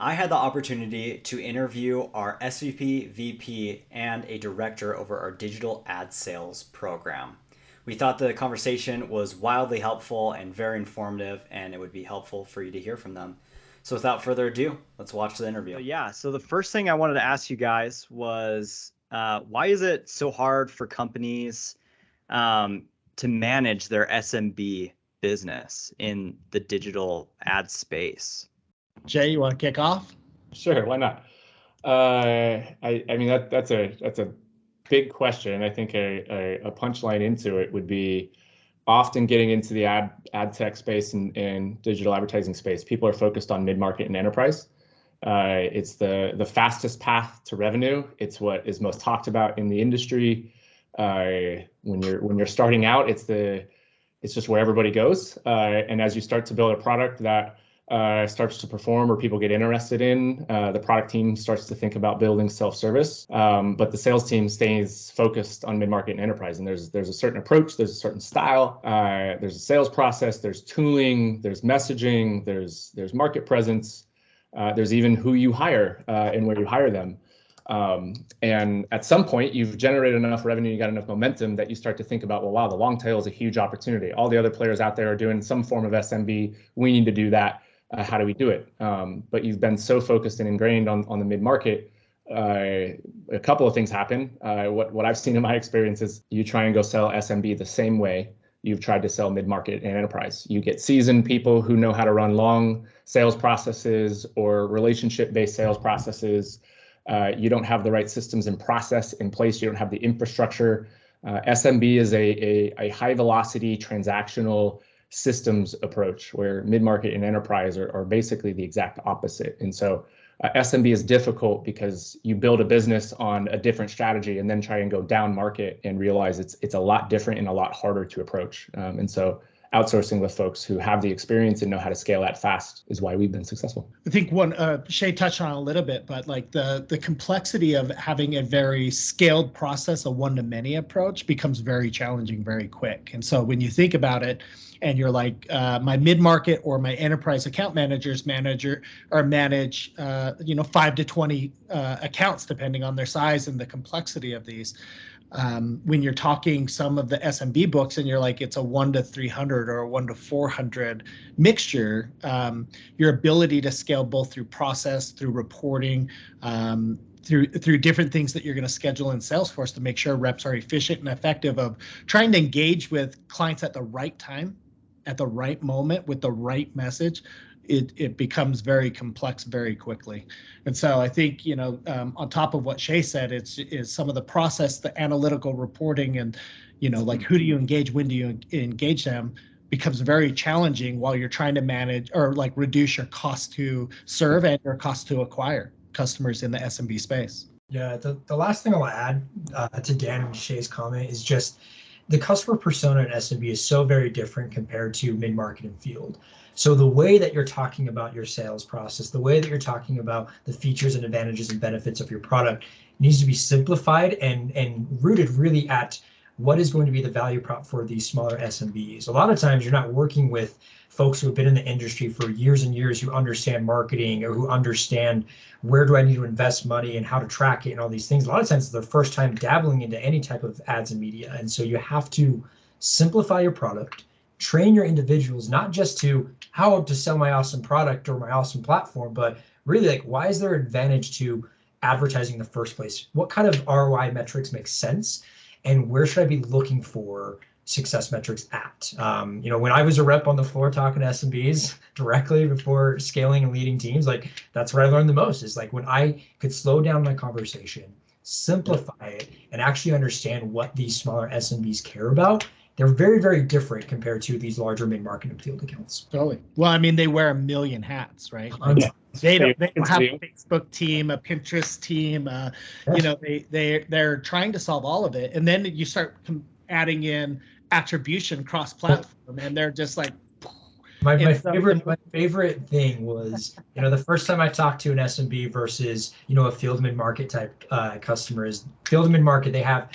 I had the opportunity to interview our SVP, VP, and a director over our digital ad sales program. We thought the conversation was wildly helpful and very informative, and it would be helpful for you to hear from them. So, without further ado, let's watch the interview. So the first thing I wanted to ask you guys was why is it so hard for companies to manage their SMB business in the digital ad space? Jay, you want to kick off? Sure, why not? I mean that's a big question. I think a punchline into it would be often getting into the ad tech space and digital advertising space. People are focused on mid-market and enterprise. It's the fastest path to revenue. It's what is most talked about in the industry. When you're starting out, it's just where everybody goes. And as you start to build a product that starts to perform or people get interested in, the product team starts to think about building self-service, but the sales team stays focused on mid-market and enterprise. And there's a certain approach, there's a certain style, there's a sales process, there's tooling, there's messaging, there's market presence, there's even who you hire and where you hire them. And at some point, you've generated enough revenue, you got enough momentum that you start to think about, well, wow, the long tail is a huge opportunity. All the other players out there are doing some form of SMB. We need to do that. How do we do it? But you've been so focused and ingrained on the mid-market, a couple of things happen. What I've seen in my experience is you try and go sell SMB the same way you've tried to sell mid-market and enterprise. You get seasoned people who know how to run long sales processes or relationship-based sales processes. You don't have the right systems and process in place. You don't have the infrastructure. SMB is a high-velocity transactional systems approach where mid-market and enterprise are basically the exact opposite. And so SMB is difficult because you build a business on a different strategy and then try and go down market and realize it's a lot different and a lot harder to approach. And so outsourcing with folks who have the experience and know how to scale that fast is why we've been successful. I think Shay touched on it a little bit, but like the complexity of having a very scaled process, a one-to-many approach, becomes very challenging very quick. And so when you think about it, and you're like, my mid-market or my enterprise account manage 5 to 20 accounts, depending on their size and the complexity of these. When you're talking some of the SMB books and you're like, it's a 1 to 300 or a 1 to 400 mixture, your ability to scale both through process, through reporting, through different things that you're going to schedule in Salesforce to make sure reps are efficient and effective of trying to engage with clients at the right time, at the right moment with the right message, it becomes very complex very quickly. And so I think, on top of what Shay said, is some of the process, the analytical reporting and, like who do you engage, when do you engage them, becomes very challenging while you're trying to manage or like reduce your cost to serve and your cost to acquire customers in the SMB space. Yeah, the last thing I'll add to Dan and Shay's comment is just the customer persona in SMB is so very different compared to mid-market and field. So the way that you're talking about your sales process, the way that you're talking about the features and advantages and benefits of your product needs to be simplified and rooted really at what is going to be the value prop for these smaller SMBs. A lot of times you're not working with folks who have been in the industry for years and years, who understand marketing or who understand where do I need to invest money and how to track it and all these things. A lot of times it's their first time dabbling into any type of ads and media. And so you have to simplify your product, train your individuals, not just to how to sell my awesome product or my awesome platform, but really like, why is there advantage to advertising in the first place? What kind of ROI metrics make sense? And where should I be looking for success metrics at? When I was a rep on the floor talking to SMBs directly before scaling and leading teams, like that's where I learned the most, is like when I could slow down my conversation, simplify it, and actually understand what these smaller SMBs care about. They're very, very different compared to these larger mid-market and field accounts. Totally. Well, I mean, they wear a million hats, right? Yeah. They don't have a Facebook team, a Pinterest team. They're trying to solve all of it, and then you start adding in attribution cross-platform, and they're just like, My It's favorite thing was, the first time I talked to an SMB versus, a field mid-market type customer is field mid-market. They have,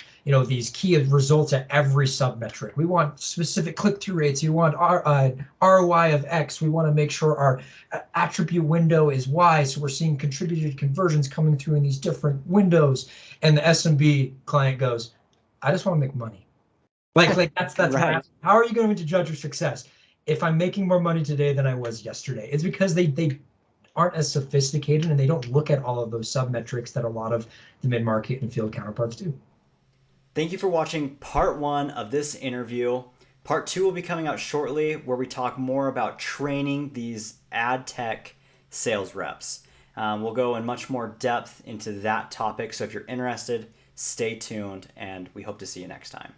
these key results at every sub-metric. We want specific click-through rates. You want our ROI of X. We want to make sure our attribute window is Y. So we're seeing contributed conversions coming through in these different windows. And the SMB client goes, I just want to make money. Like that's Right. how are you going to judge your success? If I'm making more money today than I was yesterday, it's because they aren't as sophisticated and they don't look at all of those sub metrics that a lot of the mid-market and field counterparts do. Thank you for watching part 1 of this interview. Part 2 will be coming out shortly, where we talk more about training these ad tech sales reps. We'll go in much more depth into that topic. So if you're interested, stay tuned, and we hope to see you next time.